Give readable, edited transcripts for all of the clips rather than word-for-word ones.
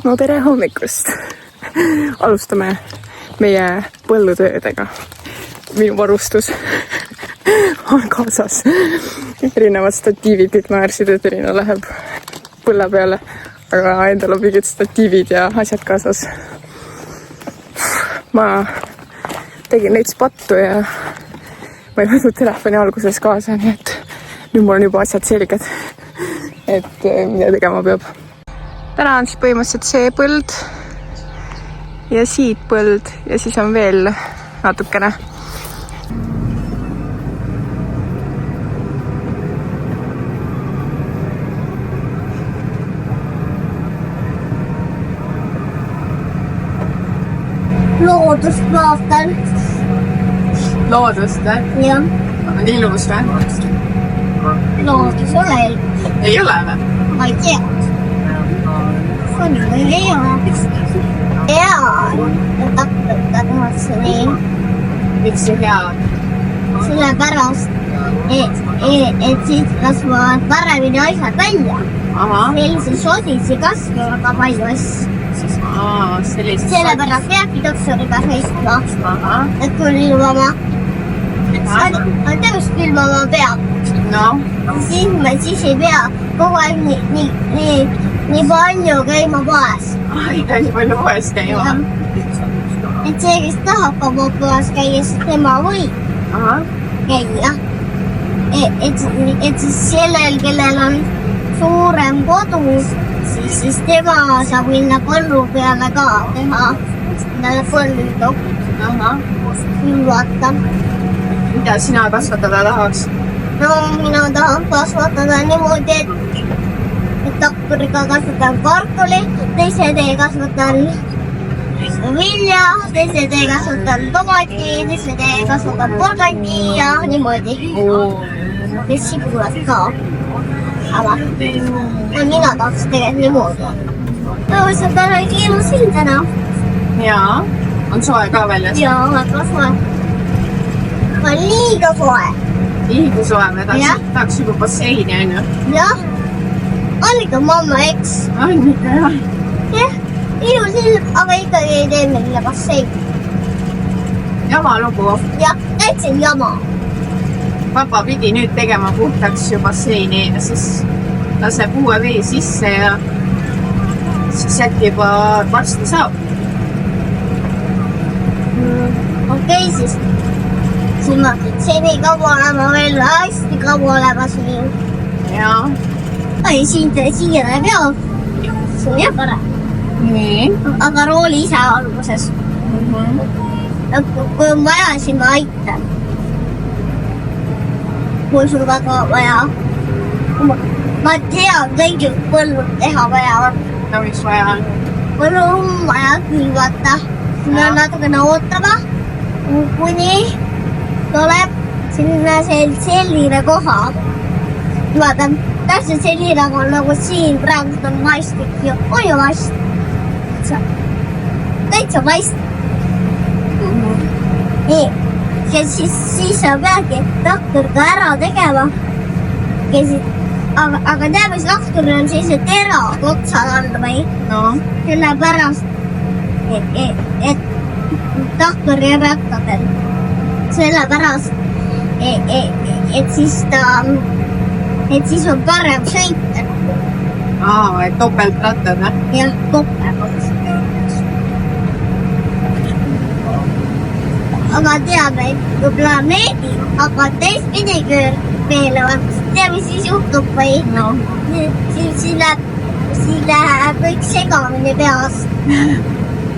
no tere hommikust! Alustame meie põllutöödega. Minu varustus on kaasas. Erinevad statiivid, kõik naersid, et Irina läheb põlle peale. Aga endal on mingid statiivid ja asjad kaasas. Ma tegin neid pattu ja ma ei võtnud telefoni alguses kaasa, nii et nüüd mul on juba asjad selged, et mida tegema peab. Täna on siis põhimõtteliselt see põld ja siit põld ja siis on veel natukene. Loodust vaatan. Loodust, või? Jah. On ilus, või? Loodus ole. Ei ole, või? Ma ei tea. See on hea. Hea. Takkuda tehakse nii. Miks see hea on? Sellepärast, et siit kasvavad paremini asjad välja. Sellise sodisi kasvu väga palju asju. Sellepärast peabki doktoriga seistma. Et kui ilmama. On tõus ilmama peab. Siis ei pea kogu aeg nii palju käima poes. Ei pea nii palju poes käima. Et see, kes tahab oma poes käia, siis tema võib käia. Et siis sellel, kellel on suurem kodus, siis tema saab minna põllu peale ka teha. Näle põllu külvata. Mida sina kasvatada tahaks? No, mina tahan kasvatada niimoodi, et takkuriga kasvatan kartuli, teise tee kasvatan vilja, teise tee kasvatan tomati, teise tee kasvatan porgandi ja niimoodi. Ja sibulat ka. Aga mina tahaks tegelikult niimoodi. Tõusab täna kiilu siin täna. Jaa, on soe ka väljas? Jaa, väga soe. Ma on liiga soe. Liiga soe, me tahaks juba basseini, on ju? Jah, on ikka mamma eks. On ikka, jah. Jah, ilus ilm, aga ikkagi ei tee meile basseini. Jama lugu? Jah, täitsa jama. Papa pidi nüüd tegema puhtaks ju basseini ja siis laseb uue vee sisse ja siis äkki juba varsti saab. Okei, siis ma seni kaua olema veel hästi kaua olema siin. Jaa. Ei, siin ei pea. See on jah parem. Nii. Aga rooli ise alguses. Kui on vaja, siis ma aitan. Kui sul väga vaja. Ma tean kõigil põllud teha vaja on. No mis vaja on? Põllu on vaja külvata. Sinna natukene ootama, kuni tuleb sinna selline koha. Vaata, täpselt selline nagu siin praegu on maistik ja on ju maistik. Täitsa maistik. Ja siis sa peadki takturga ära tegema. Aga tea, mis taktur on sellise terad otsad all või? Sellepärast, et takturi rattadel. Sellepärast, et siis on parem sõita. Et topelt rattad, või? Jah, topelt. Aga teame, kui planeedid hakkavad teistpidi keelavad, tea, mis siis juhtub või? Siis läheb kõik segamini peas.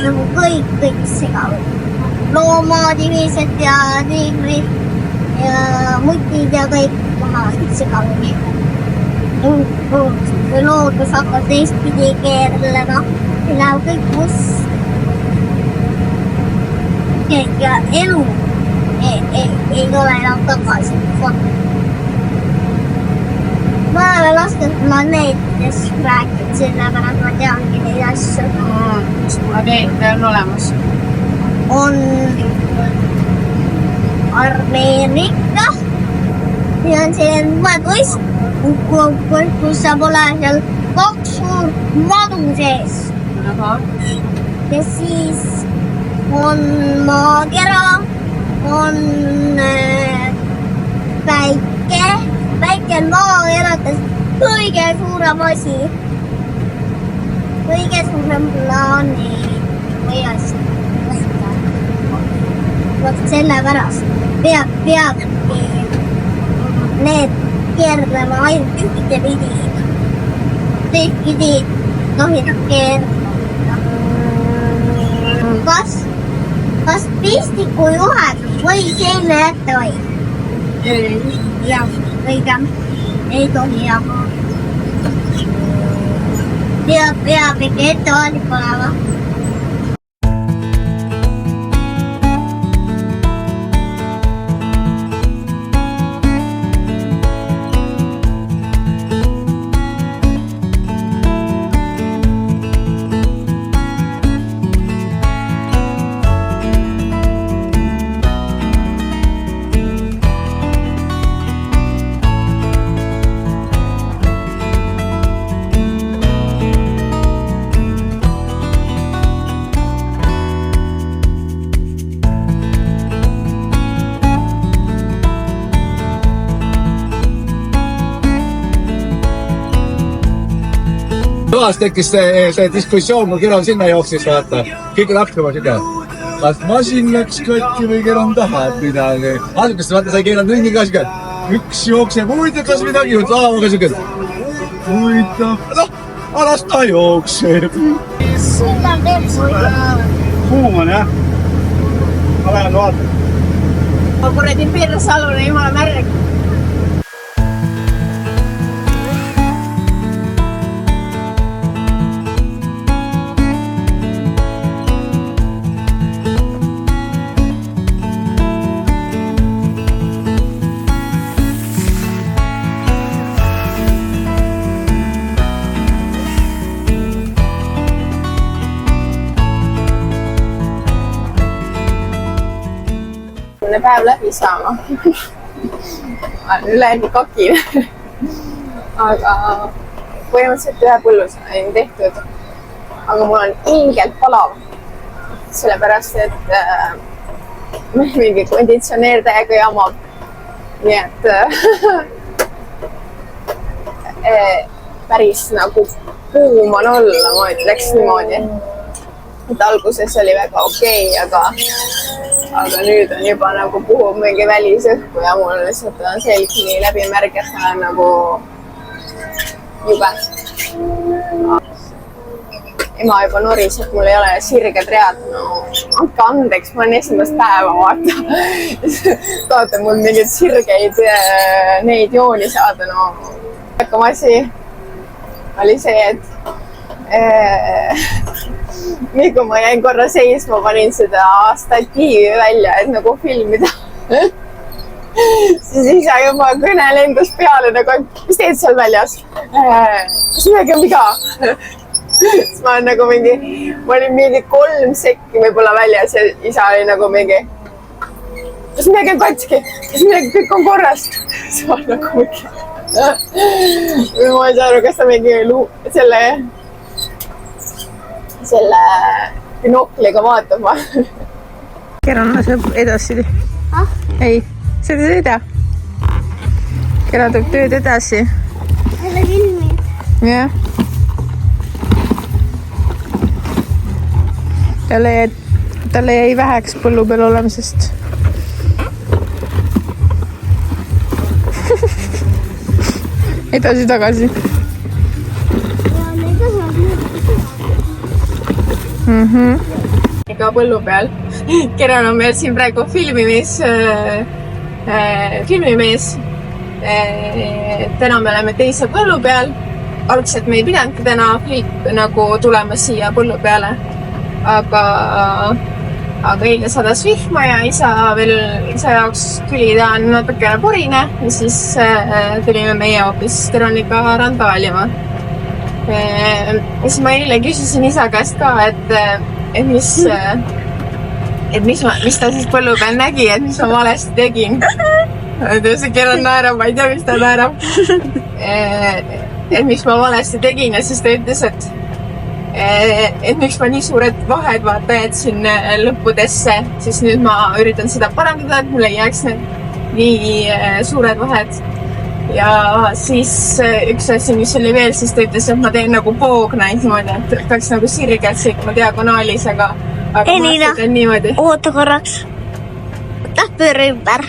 Nagu kõik segamini. Loomad, inimesed ja tiigrid ja mutid ja kõik lähevad segamini. Kui loodus hakkab teistpidi keerlema, siis läheb kõik must. Ja elu ei ole enam tagasi. Ma olen lastud planeetidest rääkinud, sellepärast ma teangi neid asju. Mis planeete on olemas? On Ameerika ja on selline mõetuist, kus saab olla seal 2 suurt madu sees. ja siis on maakera, on päike. Päike on maakeratest kõige suurem asi. Kõige suurem planeet või asi. Sellepärast peabki need keerlema ainult ühtepidi. Teistpidi tohib keerlema. Kas pistiku juhatus või seina jätta või? Jah, õige. Ei tohi jaga. Peab ikka ettevaatlik olema. Toas tekkis see diskussioon, mul keral sinna jooksis, vaata. Kõik lahkama seda. Kas masin läks katki või keral tahab midagi. Alguses vaata, sa ei keeranud ringi ka siuke. Üks jookseb, huvitav, kas midagi juhtud. Aga siuke. Huvitav. Noh, alas ta jookseb. Millal teeb Kuum on jah. Ma lähen vaatan. Ma kuradi persalune, jumala märg. Päev läbi saama. Olen üleni kakil. Aga põhimõtteliselt ühe põlluse olen tehtud. Aga mul on ilgelt palav. Sellepärast, et mingi konditsioneer täiega jamab. Nii et päris nagu kuum on olla, ma ütleks niimoodi. Et alguses oli väga okei, aga nüüd on juba nagu puhub mingi välisõhku ja mul lihtsalt on selg nii läbi märg, et ma olen nagu jube. Ema juba noris, et mul ei ole sirged read. No, andke andeks, ma olen esimest päeva, vaata. Tahate mul mingeid sirgeid neid jooni saada. No, hakkam asi oli see, et nii kui ma jäin korra seisma, panin seda statiivi välja, et nagu filmida. Siis isa juba kõne lendas peale, nagu, mis teed seal väljas? Kas midagi on viga? Siis ma olen nagu mingi, ma olin mingi 3 sekki võib-olla väljas ja isa oli nagu mingi, kas midagi on katski? Kas midagi kõik on korras? Siis ma olen nagu mingi, ma ei saa aru, kas ta mingi selle binokliga vaatab ma. Keran laseb edasi. Ei, sa teed eda. Keran teeb tööd edasi. Jälle filmid. Jah. Talle jäi väheks põllu peal olemisest. Edasi-tagasi. Ka põllu peal. Keran on meil siin praegu filmimees. Täna me oleme teise põllu peal. Algselt me ei pidanudki täna nagu tulema siia põllu peale. Aga eile sadas vihma ja isa jaoks tuli ta on natuke porine ja siis tulime meie hoopis Veronika randa valjama. Ja siis ma eile küsisin isa käest ka, et mis ta siis põllu peal nägi, et mis ma valesti tegin. See Keran naerab, ma ei tea, mis ta naerab. Et mis ma valesti tegin ja siis ta ütles, et miks ma nii suured vahed vaata jätsin lõppudesse, siis nüüd ma üritan seda parandada, et mul ei jääks need nii suured vahed. Ja siis üks asi, mis oli veel, siis ta ütles, et ma teen nagu poognaid niimoodi, et peaks nagu sirgelt sõitma diagonaalis, aga Elina, ma teen niimoodi. oota korraks. Pööra ümber.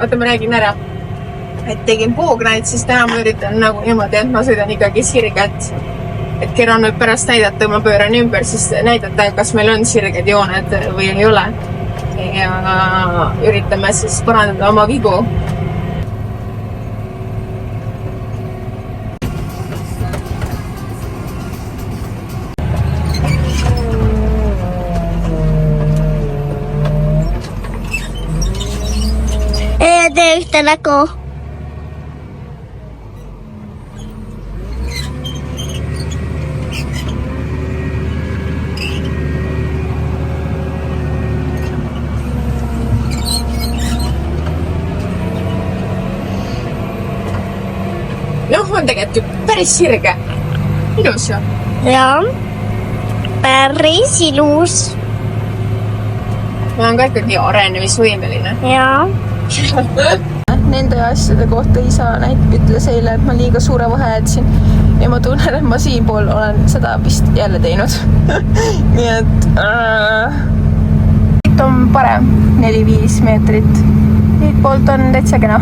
Oota, ma räägin ära. Et tegin poognaid, siis täna ma üritan nagu niimoodi, et ma sõidan ikkagi sirgelt. Et Keron võib pärast näidata, kui ma pööran ümber, siis näidata, kas meil on sirged jooned või ei ole. Ja üritame siis parandada oma vigu. Tee yhtä näkö. Noh, on tegelikult ju päris sirge. Ilus ju. Joo. Päris ilus. Ma olen ka ikkagi arenemisvõimeline. Joo. Nende asjade kohta isa ütles eile, et ma liiga suure vahe jätsin ja ma tunnen, et ma siinpool olen seda vist jälle teinud. Nii et on parem 4-5 meetrit. Nüüd poolt on täitsa kena.